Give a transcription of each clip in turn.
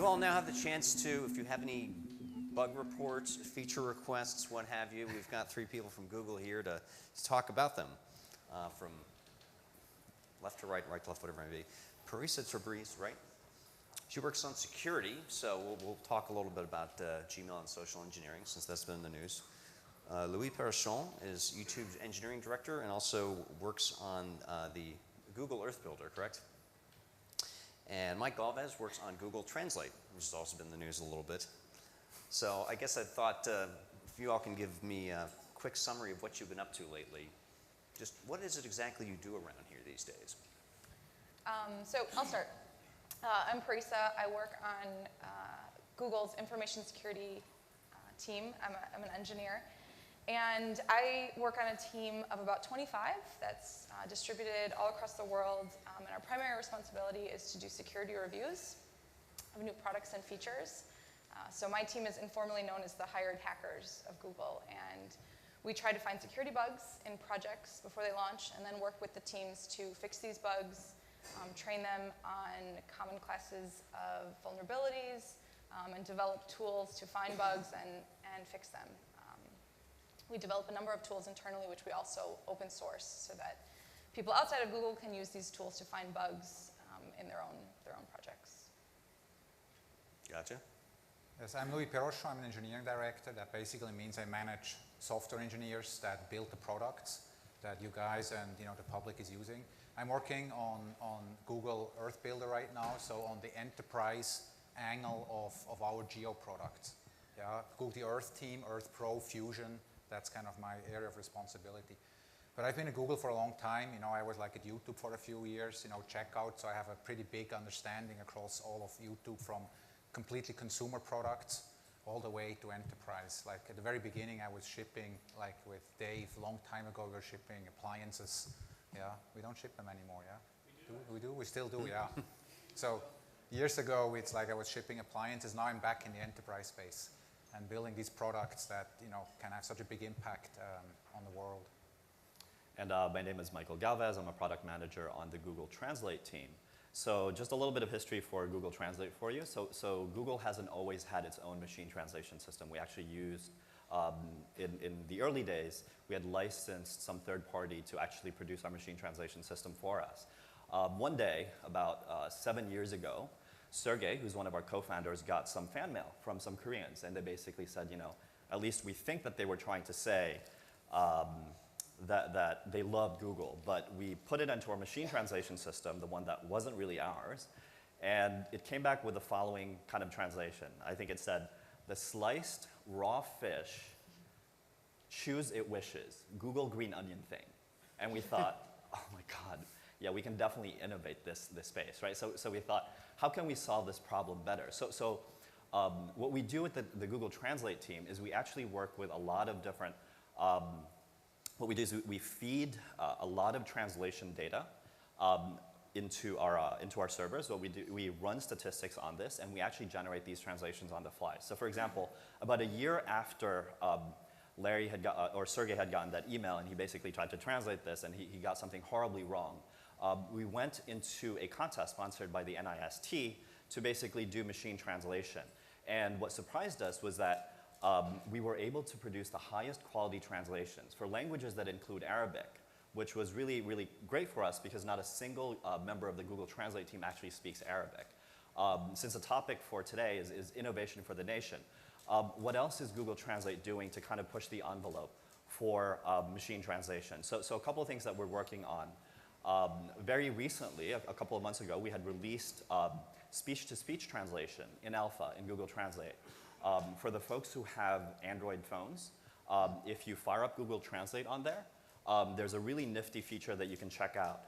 You all now have the chance to, if you have any bug reports, feature requests, what have you, we've got 3 people from Google here to talk about them. From left to right, right to left, whatever it may be. Parisa Tabriz, right? She works on security, so we'll talk a little bit about Gmail and social engineering, since that's been in the news. Louis Perrichon is YouTube's engineering director and also works on the Google Earth Builder, correct? And Mike Galvez works on Google Translate, which has also been in the news a little bit. So I guess I thought if you all can give me a quick summary of what you've been up to lately. Just what is it exactly you do around here these days? So I'll start. I'm Parisa. I work on Google's information security team. I'm an engineer. And I work on a team of about 25 that's distributed all across the world. And our primary responsibility is to do security reviews of new products and features. So my team is informally known as the hired hackers of Google. And we try to find security bugs in projects before they launch and then work with the teams to fix these bugs, train them on common classes of vulnerabilities, and develop tools to find bugs and fix them. We develop a number of tools internally, which we also open source so that people outside of Google can use these tools to find bugs in their own projects. Gotcha. Yes, I'm Louis Perrochon. I'm an engineering director. That basically means I manage software engineers that build the products that you guys and the public is using. I'm working on Google Earth Builder right now, so on the enterprise angle of our geo products. Yeah, Google the Earth team, Earth Pro, Fusion, that's kind of my area of responsibility. But I've been at Google for a long time. I was like at YouTube for a few years, checkout, so I have a pretty big understanding across all of YouTube from completely consumer products all the way to enterprise. Like at the very beginning, I was shipping, like with Dave, a long time ago, we were shipping appliances. Yeah, we don't ship them anymore, yeah? We do? We still do, yeah. So years ago, it's like I was shipping appliances. Now I'm back in the enterprise space and building these products that can have such a big impact on the world. And my name is Michael Galvez. I'm a product manager on the Google Translate team. So just a little bit of history for Google Translate for you. So Google hasn't always had its own machine translation system. We actually used, in the early days, we had licensed some third party to actually produce our machine translation system for us. One day, about 7 years ago, Sergey, who's one of our co-founders, got some fan mail from some Koreans. And they basically said, at least we think that they were trying to say that they loved Google. But we put it into our machine translation system, the one that wasn't really ours. And it came back with the following kind of translation. I think it said, the sliced raw fish chews it wishes, Google green onion thing. And we thought, oh my God, yeah, we can definitely innovate this space, right? So we thought, how can we solve this problem better? So what we do with the Google Translate team is we actually work with a lot of different, what we do is we feed a lot of translation data into our servers. What we do, we run statistics on this, and we actually generate these translations on the fly. So for example, about a year after Larry had got, or Sergey had gotten that email, and he basically tried to translate this, and he got something horribly wrong. We went into a contest sponsored by the NIST to basically do machine translation. And what surprised us was that we were able to produce the highest quality translations for languages that include Arabic, which was really, really great for us because not a single member of the Google Translate team actually speaks Arabic. Since the topic for today is innovation for the nation, what else is Google Translate doing to kind of push the envelope for machine translation? So a couple of things that we're working on. Very recently, a couple of months ago, we had released speech-to-speech translation in alpha in Google Translate. For the folks who have Android phones, if you fire up Google Translate on there, there's a really nifty feature that you can check out.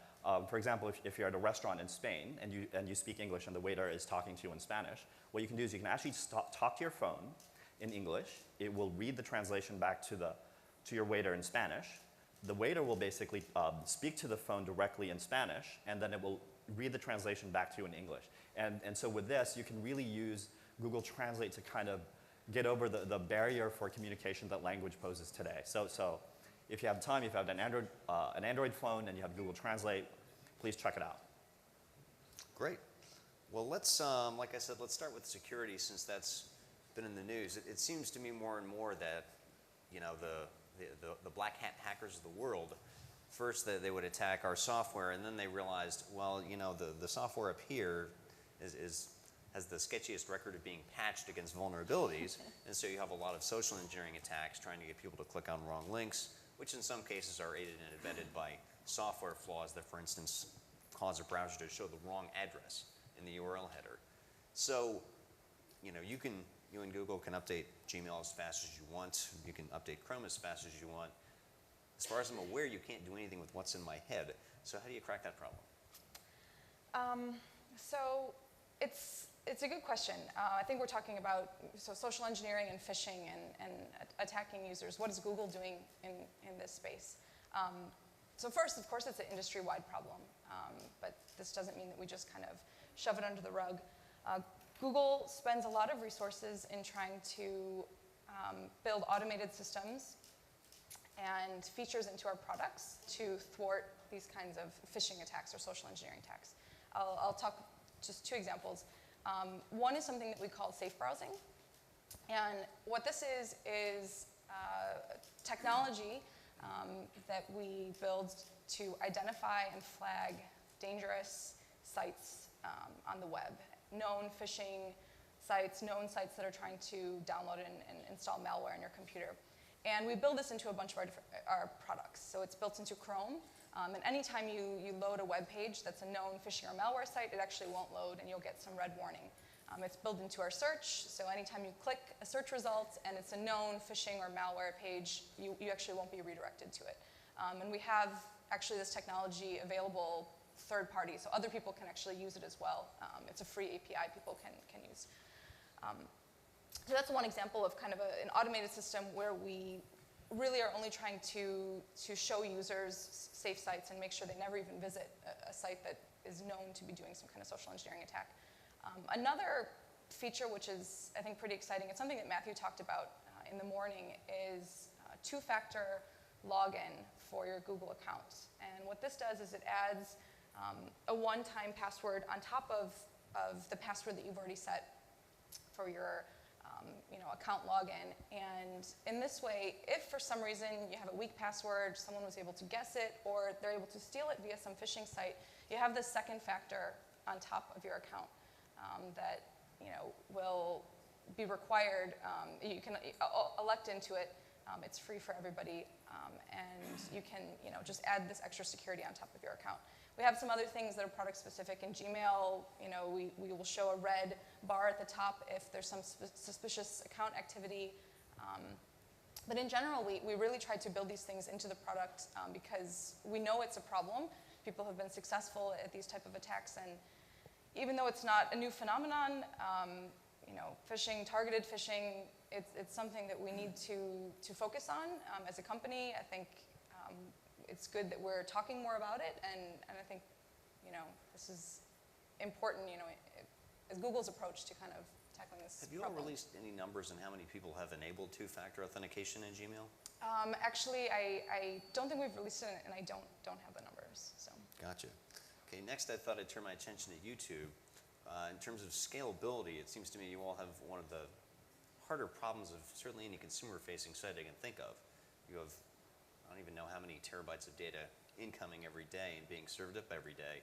For example, if you're at a restaurant in Spain and you speak English and the waiter is talking to you in Spanish, what you can do is you can actually talk to your phone in English. It will read the translation back to your waiter in Spanish. The waiter will basically speak to the phone directly in Spanish, and then it will read the translation back to you in English. And so with this, you can really use Google Translate to kind of get over the barrier for communication that language poses today. So if you have time, if you have an Android phone and you have Google Translate, please check it out. Great. Well, let's, like I said, let's start with security since that's been in the news. It seems to me more and more that, you know, the black hat hackers of the world, first they would attack our software, and then they realized, well, you know, the software up here has the sketchiest record of being patched against vulnerabilities, and so you have a lot of social engineering attacks trying to get people to click on wrong links, which in some cases are aided and abetted by software flaws that, for instance, cause a browser to show the wrong address in the URL header. So, you know, you and Google can update Gmail as fast as you want. You can update Chrome as fast as you want. As far as I'm aware, you can't do anything with what's in my head. So how do you crack that problem? So it's a good question. I think we're talking about social engineering and phishing and attacking users. What is Google doing in this space? So first, of course, it's an industry-wide problem, but this doesn't mean that we just kind of shove it under the rug. Google spends a lot of resources in trying to build automated systems and features into our products to thwart these kinds of phishing attacks or social engineering attacks. I'll talk just two examples. One is something that we call safe browsing. And what this is technology that we build to identify and flag dangerous sites on the web, known phishing sites, known sites that are trying to download and install malware on your computer. And we build this into a bunch of our products. So it's built into Chrome. And anytime you load a web page that's a known phishing or malware site, it actually won't load and you'll get some red warning. It's built into our search, so anytime you click a search result and it's a known phishing or malware page, you actually won't be redirected to it. And we have actually this technology available third party, so other people can actually use it as well. It's a free API people can use. So that's one example of kind of an automated system where we really are only trying to show users safe sites and make sure they never even visit a site that is known to be doing some kind of social engineering attack. Another feature which is, I think, pretty exciting, it's something that Matthew talked about in the morning, is two-factor login for your Google account. And what this does is it adds a one-time password on top of the password that you've already set for your account login. And in this way, if for some reason you have a weak password, someone was able to guess it, or they're able to steal it via some phishing site, you have this second factor on top of your account that will be required. You can elect into it. It's free for everybody, and you can just add this extra security on top of your account. We have some other things that are product specific. In Gmail, we will show a red bar at the top if there's some suspicious account activity. But in general, we really try to build these things into the product because we know it's a problem. People have been successful at these type of attacks, and even though it's not a new phenomenon, phishing, targeted phishing, it's something that we need to focus on as a company. I think it's good that we're talking more about it, and I think this is important, as Google's approach to kind of tackling this Have you problem. all released any numbers on how many people have enabled two-factor authentication in Gmail? Actually, I don't think we've released it, and I don't have the numbers. So. Gotcha. Okay, next I thought I'd turn my attention to YouTube. In terms of scalability, it seems to me you all have one of the harder problems of certainly any consumer-facing site I can think of. You have, I don't even know how many terabytes of data incoming every day and being served up every day.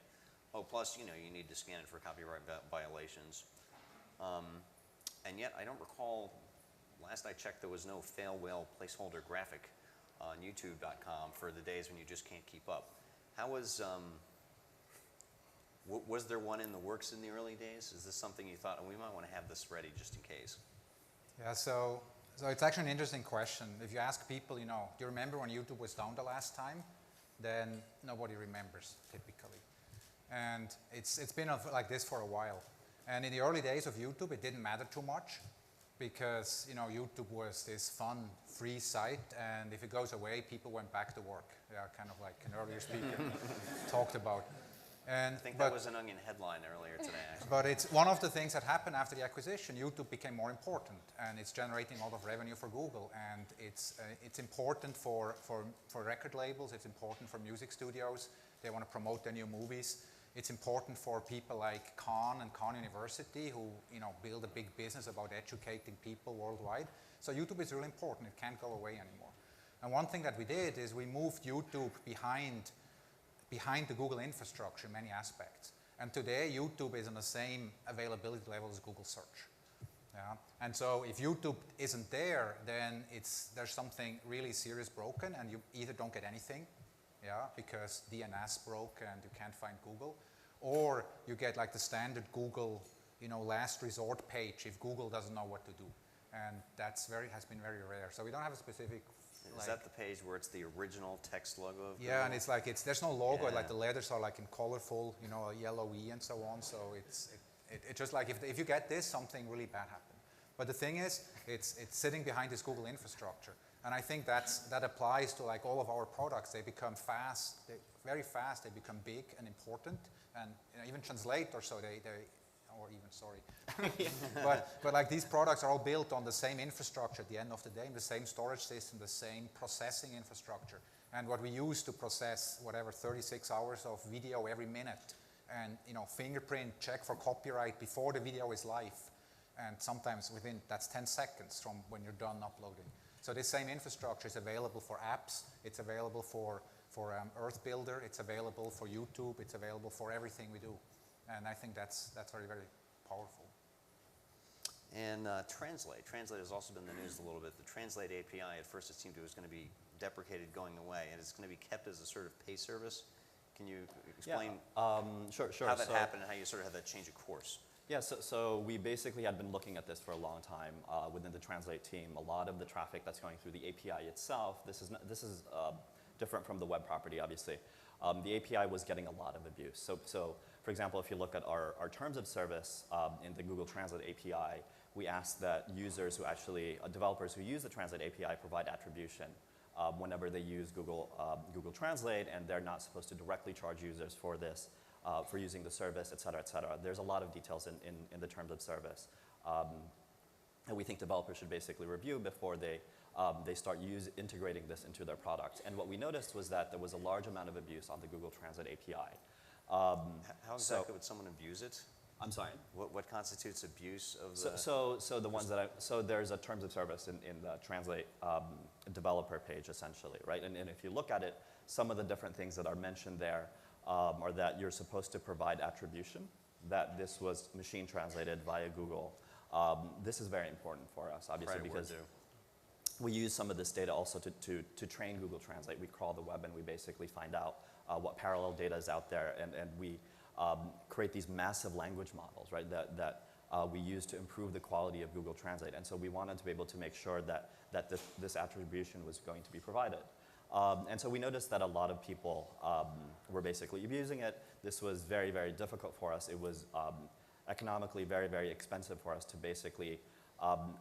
Oh, plus, you need to scan it for copyright violations. And yet, I don't recall, last I checked, there was no fail whale placeholder graphic on YouTube.com for the days when you just can't keep up. How was there one in the works in the early days? Is this something you thought, we might want to have this ready just in case? Yeah, so it's actually an interesting question. If you ask people, do you remember when YouTube was down the last time? Then nobody remembers, typically. And it's been like this for a while. And in the early days of YouTube, it didn't matter too much because, YouTube was this fun, free site, and if it goes away, people went back to work. Yeah, kind of like an earlier speaker talked about. I think that was an Onion headline earlier today, actually. But it's one of the things that happened after the acquisition. YouTube became more important, and it's generating a lot of revenue for Google. And it's important for record labels. It's important for music studios. They want to promote their new movies. It's important for people like Khan and Khan University who build a big business about educating people worldwide. So YouTube is really important. It can't go away anymore. And one thing that we did is we moved YouTube behind the Google infrastructure in many aspects. And today, YouTube is on the same availability level as Google search. Yeah? And so if YouTube isn't there, then there's something really serious broken, and you either don't get anything, yeah, because DNS broke and you can't find Google, or you get like the standard Google, last resort page if Google doesn't know what to do. And has been very rare. So we don't have a specific. Is that the page where it's the original text logo of Google? Yeah, and it's like there's no logo. Yeah. Like the letters are like in colorful, a yellow E and so on. So it's just like if you get this, something really bad happened. But the thing is, it's sitting behind this Google infrastructure, and I think that applies to like all of our products. They become fast, very fast. They become big and important, and even translate or so. But like these products are all built on the same infrastructure at the end of the day, in the same storage system, the same processing infrastructure. And what we use to process 36 hours of video every minute, and fingerprint check for copyright before the video is live, and sometimes that's 10 seconds from when you're done uploading. So this same infrastructure is available for apps, it's available for Earth Builder, it's available for YouTube, it's available for everything we do. And I think that's very, very powerful. And Translate. Translate has also been in the news a little bit. The Translate API, at first it seemed it was going to be deprecated, going away, and it's going to be kept as a sort of pay service. Can you explain sure. how that happened and how you sort of had that change of course? Yeah, so we basically had been looking at this for a long time within the Translate team. A lot of the traffic that's going through the API itself, this is different from the web property, obviously. The API was getting a lot of abuse. So for example, if you look at our terms of service in the Google Translate API, we ask that users who developers who use the Translate API provide attribution whenever they use Google Translate, and they're not supposed to directly charge users for this, for using the service, et cetera, et cetera. There's a lot of details in the terms of service. And we think developers should basically review before they start integrating this into their product. And what we noticed was that there was a large amount of abuse on the Google Translate API. How exactly would someone abuse it? I'm sorry? What constitutes abuse of the... So the ones so there's a terms of service in the Translate developer page, essentially, right? And if you look at it, some of the different things that are mentioned there are that you're supposed to provide attribution, that this was machine translated via Google. This is very important for us, obviously, because we use some of this data also to train Google Translate. We crawl the web and we basically find out what parallel data is out there, and we create these massive language models, right, that we use to improve the quality of Google Translate. And so we wanted to be able to make sure that this attribution was going to be provided. And so we noticed that a lot of people were basically abusing it. This was very, very difficult for us. It was economically very, very expensive for us to basically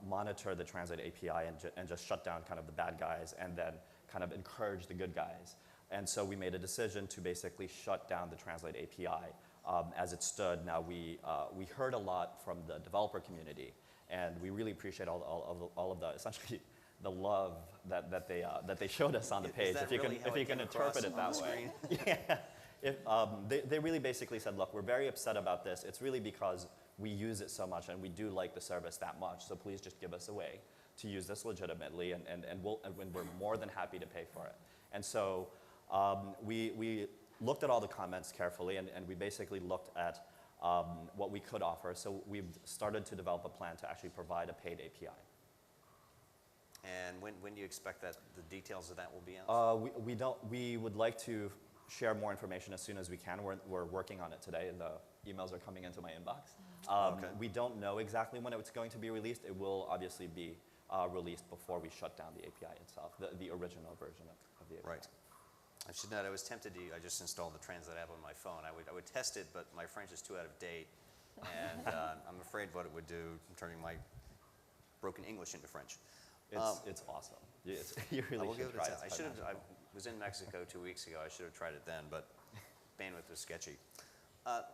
monitor the Translate API and just shut down kind of the bad guys and then kind of encourage the good guys. And so we made a decision to basically shut down the Translate API as it stood. Now we heard a lot from the developer community, and we really appreciate all of the essentially the love that they showed us on the page. Is that if you can interpret it that way. Yeah. They really basically said, look, we're very upset about this. It's really because we use it so much and we do like the service that much, so please just give us a way to use this legitimately, and we're more than happy to pay for it. And so we looked at all the comments carefully, and we basically looked at what we could offer. So we've started to develop a plan to actually provide a paid API. And when do you expect that the details of that will be out? We would like to share more information as soon as we can. We're working on it today. The emails are coming into my inbox. Okay. We don't know exactly when it's going to be released. It will obviously be released before we shut down the API itself, the original version of the API. Right. I should note, I was tempted to, I just installed the Translate app on my phone. I would test it, but my French is too out of date, and I'm afraid what it would do, turning my broken English into French. It's awesome. You really should try it. I was in Mexico 2 weeks ago. I should have tried it then, but bandwidth was sketchy.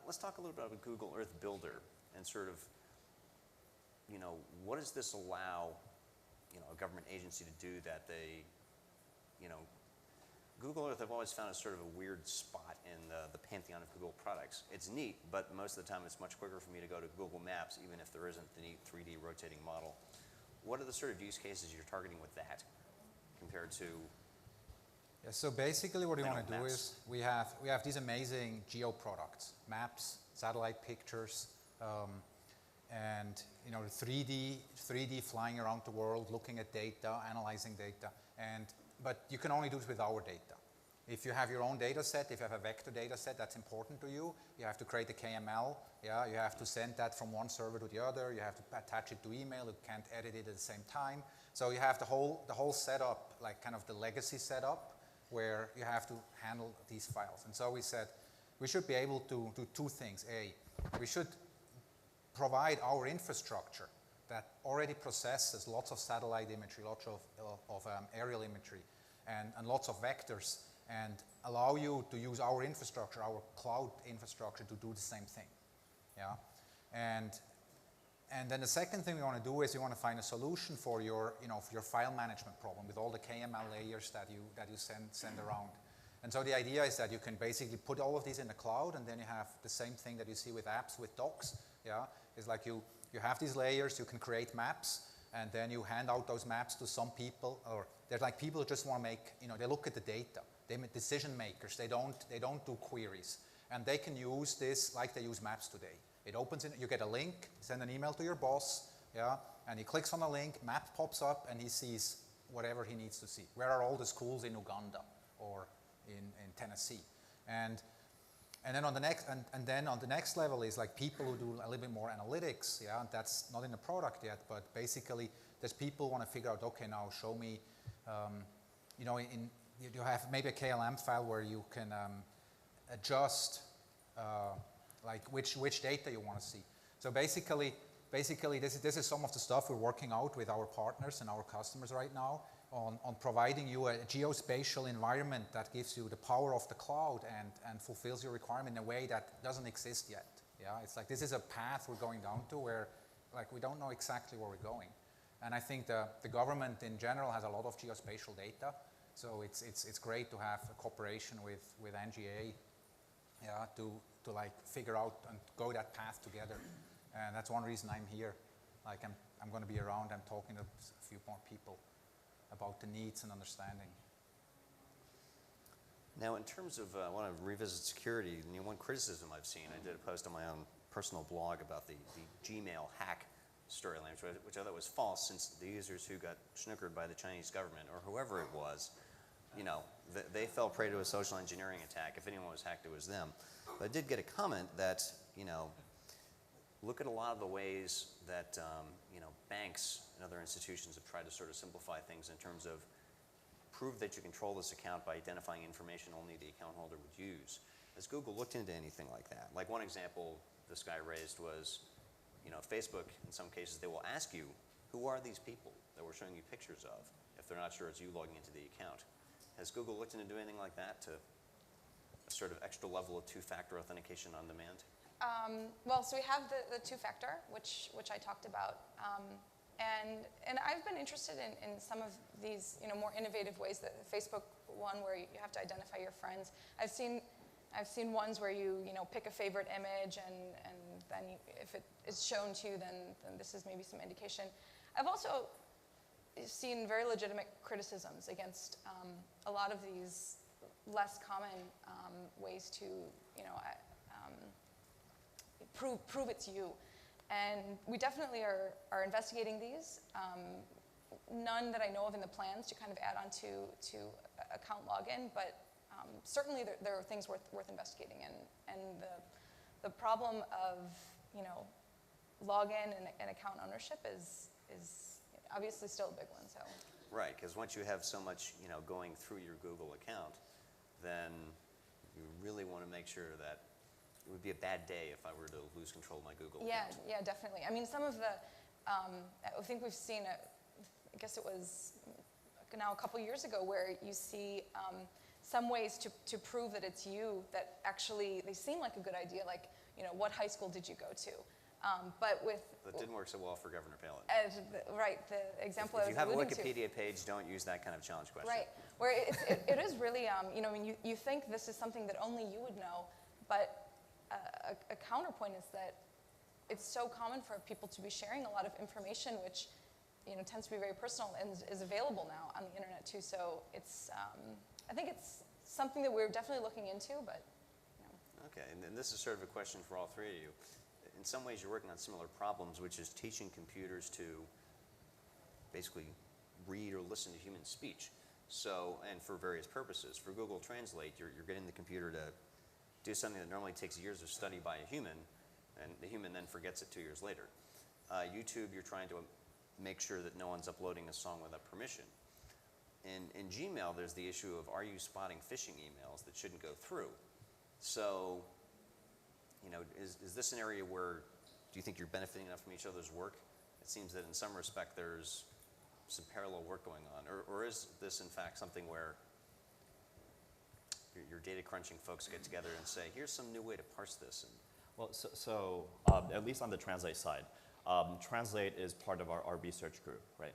Let's talk a little bit about Google Earth Builder and sort of, what does this allow, a government agency to do that they, Google Earth I've always found is sort of a weird spot in the pantheon of Google products. It's neat, but most of the time it's much quicker for me to go to Google Maps, even if there isn't the neat 3D rotating model. What are the sort of use cases you're targeting with that compared to? Yeah, so basically what we want to do Maps. is we have these amazing geo products, maps, satellite pictures, and you know, 3D flying around the world, looking at data, analyzing data, but you can only do this with our data. If you have your own data set, if you have a vector data set that's important to you, you have to create a KML, yeah, you have to send that from one server to the other, you have to attach it to email, you can't edit it at the same time. So you have the whole setup, like kind of the legacy setup, where you have to handle these files. And so we said we should be able to do two things. We should provide our infrastructure that already processes lots of satellite imagery, lots of aerial imagery, and lots of vectors, and allow you to use our infrastructure, our cloud infrastructure, to do the same thing. Yeah, and then the second thing we want to do is you want to find a solution for your, for your file management problem with all the KML layers that you send around. And so the idea is that you can basically put all of these in the cloud, and then you have the same thing that you see with apps, with docs. Yeah, it's like you have these layers, you can create maps, and then you hand out those maps to some people, or they're like people who just want to make, they look at the data. They're decision makers. They don't do queries, and they can use this like they use maps today. It opens in, you get a link, send an email to your boss, yeah, and he clicks on the link, map pops up, and he sees whatever he needs to see. Where are all the schools in Uganda or in Tennessee? And then on the next level is like people who do a little bit more analytics, yeah, that's not in the product yet, but basically there's people who want to figure out, okay, now show me, you have maybe a KLM file where you can adjust like which data you want to see. So basically this is some of the stuff we're working out with our partners and our customers right now on providing you a geospatial environment that gives you the power of the cloud and fulfills your requirement in a way that doesn't exist yet. Yeah, it's like this is a path we're going down to where like we don't know exactly where we're going. And I think the government in general has a lot of geospatial data, so it's great to have a cooperation with NGA, yeah, to like figure out and go that path together. And that's one reason I'm here. Like I'm going to be around. I'm talking to a few more people about the needs and understanding. Now, in terms of, I want to revisit security. One criticism I've seen, I did a post on my own personal blog about the Gmail hack storyline, which I thought was false, since the users who got snookered by the Chinese government or whoever it was, they fell prey to a social engineering attack. If anyone was hacked, it was them. But I did get a comment that, look at a lot of the ways that, banks and other institutions have tried to sort of simplify things in terms of prove that you control this account by identifying information only the account holder would use. Has Google looked into anything like that? Like one example this guy raised was, Facebook, in some cases, they will ask you, who are these people that we're showing you pictures of, if they're not sure it's you logging into the account. Has Google looked into doing anything like that to a sort of extra level of two-factor authentication on demand? Well, so we have the two-factor, which I talked about, and I've been interested in some of these more innovative ways. The Facebook one where you have to identify your friends. I've seen ones where you pick a favorite image and then if it is shown to you, then this is maybe some indication. I've also seen very legitimate criticisms against a lot of these less common ways to prove it's you. And we definitely are investigating these. None that I know of in the plans to kind of add on to account login, but certainly there are things worth investigating. And the problem of login and account ownership is obviously still a big one. So. Right, because once you have so much going through your Google account, then you really want to make sure that it would be a bad day if I were to lose control of my Google account. Yeah, definitely. I mean, some of the, I think we've seen, I guess it was now a couple years ago, where you see some ways to prove that it's you that actually, they seem like a good idea, like, what high school did you go to? But with That didn't work so well for Governor Palin. right, the example If I you was have a alluding to. Wikipedia page, don't use that kind of challenge question. Right, where it is really, you know, I mean, you think this is something that only you would know, but a counterpoint is that it's so common for people to be sharing a lot of information, which, you know, tends to be very personal and is available now on the internet too. So it's, I think it's something that we're definitely looking into, but, you know. Okay, and then this is sort of a question for all three of you. In some ways, you're working on similar problems, which is teaching computers to basically read or listen to human speech. So, and for various purposes. For Google Translate, you're getting the computer to do something that normally takes years of study by a human, and the human then forgets it 2 years later. YouTube, you're trying to make sure that no one's uploading a song without permission. In Gmail, there's the issue of, are you spotting phishing emails that shouldn't go through? So, you know, is this an area where, do you think you're benefiting enough from each other's work? It seems that in some respect there's some parallel work going on. Or is this in fact something where your data crunching folks get together and say, here's some new way to parse this? And Well, at least on the Translate side, Translate is part of our research group, right?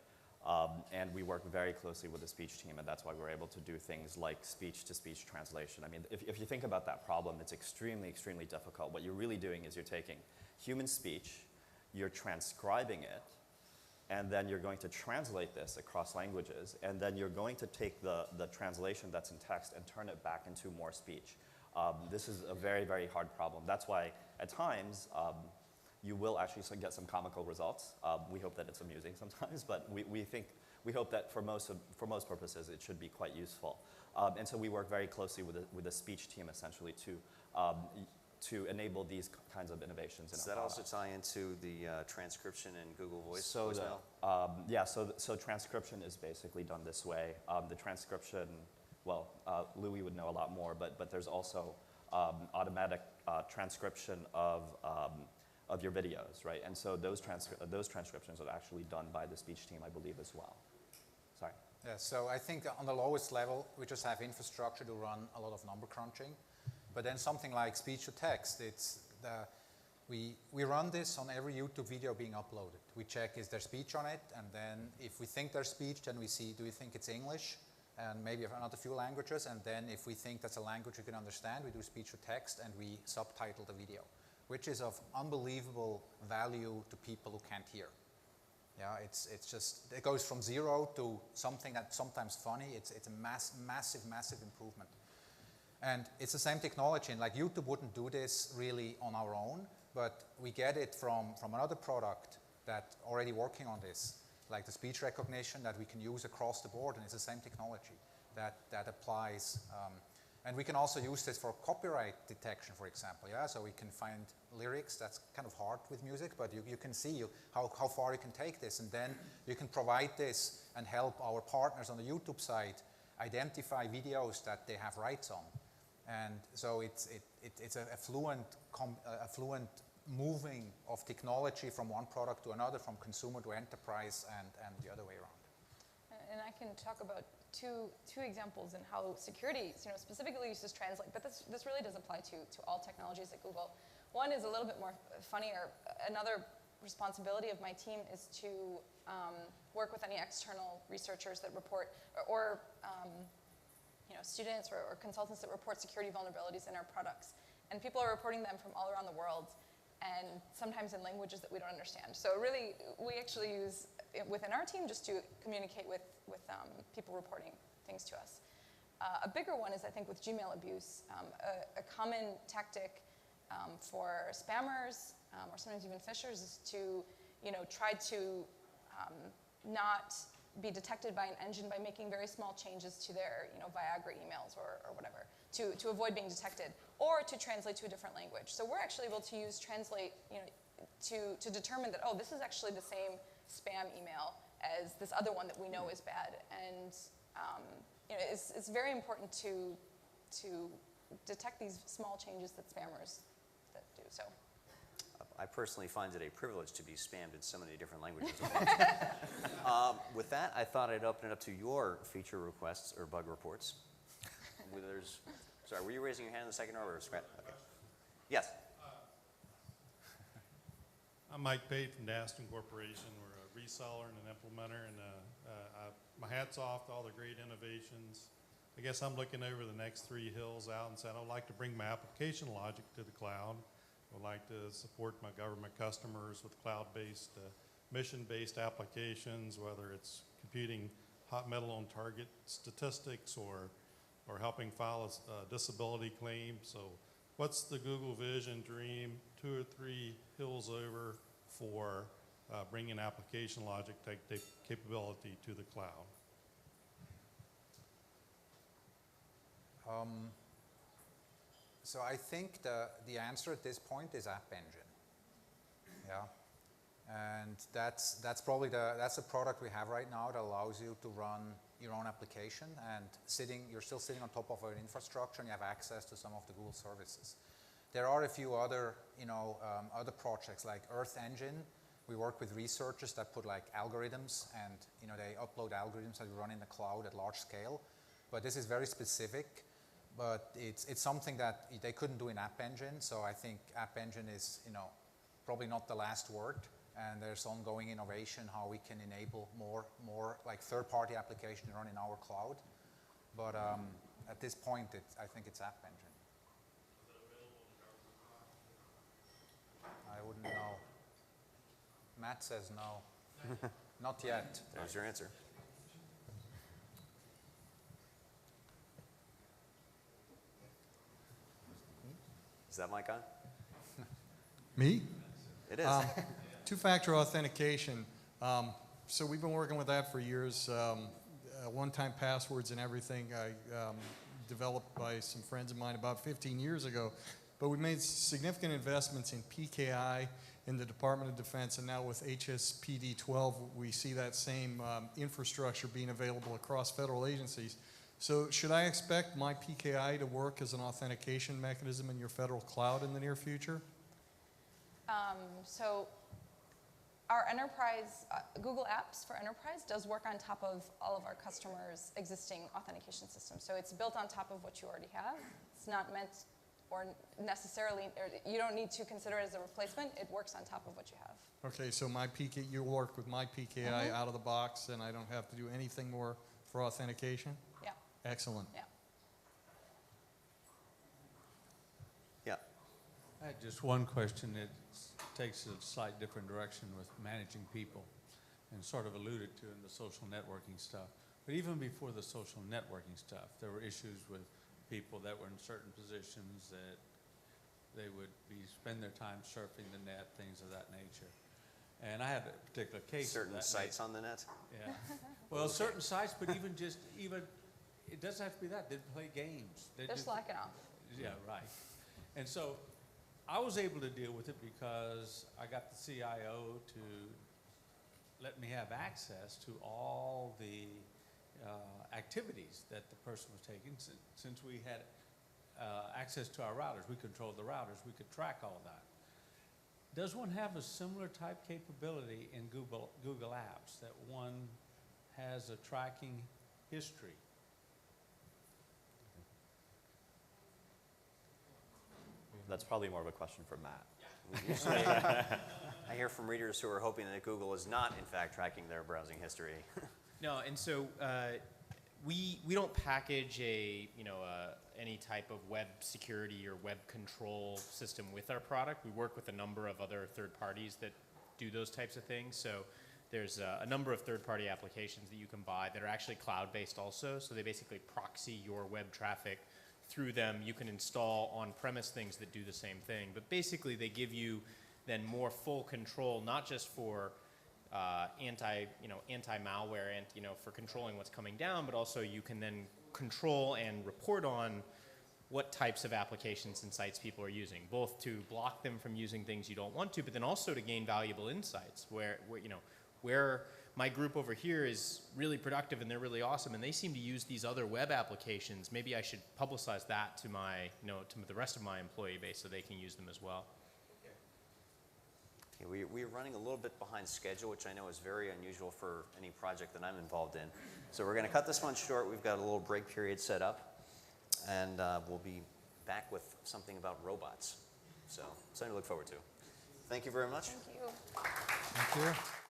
And we work very closely with the speech team, and that's why we're able to do things like speech-to-speech translation. I mean, if you think about that problem, it's extremely, extremely difficult. What you're really doing is you're taking human speech, you're transcribing it, and then you're going to translate this across languages, and then you're going to take the translation that's in text and turn it back into more speech. This is a very, very hard problem. That's why, at times, you will actually get some comical results. We hope that it's amusing sometimes, but we hope that for most purposes, it should be quite useful. And so we work very closely with the speech team, essentially, to enable these kinds of innovations in does our that also products. tie into the transcription in Google Voice? So, voicemail? so transcription is basically done this way. The transcription, well, Louis would know a lot more, but there's also automatic transcription of your videos, right? And so those transcriptions are actually done by the speech team, I believe, as well. Sorry. Yeah, so I think on the lowest level, we just have infrastructure to run a lot of number crunching. But then something like speech to text, we run this on every YouTube video being uploaded. We check, is there speech on it? And then if we think there's speech, then we see, do we think it's English? And maybe another few languages. And then if we think that's a language we can understand, we do speech to text and we subtitle the video, which is of unbelievable value to people who can't hear. Yeah, it's just, it goes from 0 to something that's sometimes funny. It's a massive, massive improvement. And it's the same technology, and like YouTube wouldn't do this really on our own, but we get it from another product that already working on this, like the speech recognition that we can use across the board, and it's the same technology that applies. And we can also use this for copyright detection, for example, yeah? So we can find lyrics, that's kind of hard with music, but you can see how far you can take this, and then you can provide this and help our partners on the YouTube side identify videos that they have rights on. And so it's a fluent moving of technology from one product to another, from consumer to enterprise, and the other way around. And I can talk about two examples in how security, you know, specifically uses Translate, but this really does apply to all technologies at Google. One is a little bit more funnier. Another responsibility of my team is to work with any external researchers that report, or you know, students or consultants that report security vulnerabilities in our products. And people are reporting them from all around the world, and sometimes in languages that we don't understand. So really, we actually use it within our team just to communicate with people reporting things to us. A bigger one is, I think, with Gmail abuse. A common tactic for spammers, or sometimes even phishers, is to, you know, try to not be detected by an engine by making very small changes to their, you know, Viagra emails or whatever, to avoid being detected, or to translate to a different language. So we're actually able to use Translate, you know, to determine that, oh, this is actually the same spam email as this other one that we know is bad. And you know, it's very important to detect these small changes that spammers that do. So. I personally find it a privilege to be spammed in so many different languages. With that, I thought I'd open it up to your feature requests or bug reports. Sorry, were you raising your hand in the second row or scratch? Okay. Yes. I'm Mike Pate from Daston Corporation. We're a reseller and an implementer, and my hat's off to all the great innovations. I guess I'm looking over the next 3 hills out and saying I'd like to bring my application logic to the cloud. I'd like to support my government customers with cloud-based, mission-based applications, whether it's computing hot metal on target statistics or helping file a disability claim. So what's the Google vision, dream, 2 or 3 hills over for bringing application logic capability to the cloud? So I think the answer at this point is App Engine. Yeah, and that's probably that's a product we have right now that allows you to run your own application, and you're still sitting on top of an infrastructure, and you have access to some of the Google services. There are a few other other projects like Earth Engine. We work with researchers that put like algorithms, and they upload algorithms that run in the cloud at large scale. But this is very specific. But it's something that they couldn't do in App Engine, so I think App Engine is probably not the last word, and there's ongoing innovation how we can enable more like third-party application to run in our cloud. But at this point, I think it's App Engine. Is it available in government cloud? I wouldn't know. Matt says no, not yet. There's your answer. Is that mic on? Me? It is. Two-factor authentication. So we've been working with that for years. One-time passwords and everything developed by some friends of mine about 15 years ago. But we made significant investments in PKI in the Department of Defense, and now with HSPD 12, we see that same infrastructure being available across federal agencies. So should I expect my PKI to work as an authentication mechanism in your federal cloud in the near future? So our enterprise, Google Apps for Enterprise does work on top of all of our customers' existing authentication systems. So it's built on top of what you already have. It's not meant or necessarily, or you don't need to consider it as a replacement. It works on top of what you have. Okay, so you work with my PKI out of the box, and I don't have to do anything more for authentication? Yeah. Excellent. Yeah. Yeah. I had just one question that takes a slight different direction with managing people, and sort of alluded to in the social networking stuff. But even before the social networking stuff, there were issues with people that were in certain positions that they would spend their time surfing the net, things of that nature. And I had a particular case. Certain sites on the net? Yeah. Well, certain sites, but even it doesn't have to be that. They play games. They're slacking off. Yeah, right. And so I was able to deal with it because I got the CIO to let me have access to all the activities that the person was taking. Since we had access to our routers, we controlled the routers, we could track all of that. Does one have a similar type capability in Google Apps that one has a tracking history? That's probably more of a question for Matt. Usually, I hear from readers who are hoping that Google is not, in fact, tracking their browsing history. No, and so we don't package any type of web security or web control system with our product. We work with a number of other third parties that do those types of things. So there's a number of third-party applications that you can buy that are actually cloud-based also. So they basically proxy your web traffic through them. You can install on-premise things that do the same thing. But basically, they give you then more full control, not just for anti-malware and for controlling what's coming down, but also you can then control and report on what types of applications and sites people are using, both to block them from using things you don't want to, but then also to gain valuable insights where my group over here is really productive and they're really awesome and they seem to use these other web applications. Maybe I should publicize that to to the rest of my employee base so they can use them as well. Okay, we are running a little bit behind schedule, which I know is very unusual for any project that I'm involved in. So we're going to cut this one short. We've got a little break period set up, and we'll be back with something about robots. So something to look forward to. Thank you very much. Thank you. Thank you.